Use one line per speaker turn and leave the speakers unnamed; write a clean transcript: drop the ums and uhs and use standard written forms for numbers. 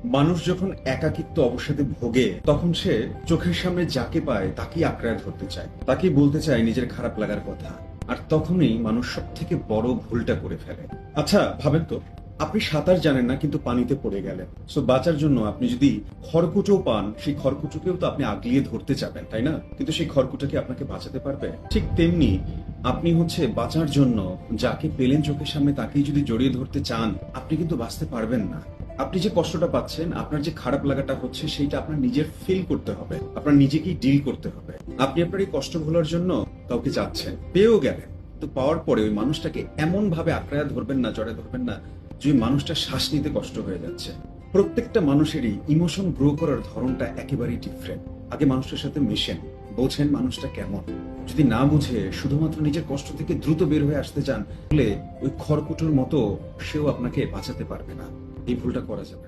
মানুষ যখন একাকিত্ব অবসাদে ভোগে তখন সে চোখের সামনে যাকে পায় তাকেই আঁকড়ায় ধরতে চায়, তাকেই বলতে চায় নিজের খারাপ লাগার কথা। আর তখনই মানুষ সব থেকে বড় ভুলটা করে ফেলে। আচ্ছা ভাবেন তো, আপনি সাঁতার জানেন না কিন্তু পানিতে পড়ে গেলেন, সো বাঁচার জন্য আপনি যদি খড়কুটো পান, সেই খড়কুটোকেও তো আপনি আগলিয়ে ধরতে চাবেন, তাই না? কিন্তু সেই খড়কুটো কি আপনাকে বাঁচাতে পারবে? ঠিক তেমনি আপনি বাঁচার জন্য যাকে পেলেন চোখের সামনে তাকেই যদি জড়িয়ে ধরতে চান, আপনি কিন্তু বাঁচতে পারবেন না। আপনি যে কষ্টটা পাচ্ছেন, আপনার যে খারাপ লাগাটা হচ্ছে, সেইটা আপনার নিজের ফিল করতে হবে, আপনার নিজেকেই ডিল করতে হবে। আপনি আপনার এই কষ্ট ভোলার জন্য কাউকে চাচ্ছেন, পেয়েও গেলেন, তো পাওয়ার পরে ওই মানুষটাকে এমন ভাবে আঁকড়ায় ধরবেন না, জড়ে ধরবেন না যে ওই মানুষটা শ্বাস নিতে কষ্ট হয়ে যাচ্ছে। প্রত্যেকটা মানুষেরই ইমোশন গ্রো করার ধরনটা একেবারেই ডিফারেন্ট। আগে মানুষের সাথে মেশেন, বোঝেন মানুষটা কেমন। যদি না বুঝে শুধুমাত্র নিজের কষ্ট থেকে দ্রুত বের হয়ে আসতে চান, তাহলে ওই খড়কুটোর মতো সেও আপনাকে বাঁচাতে পারবে না। এই ভুলটা করা যাবে না।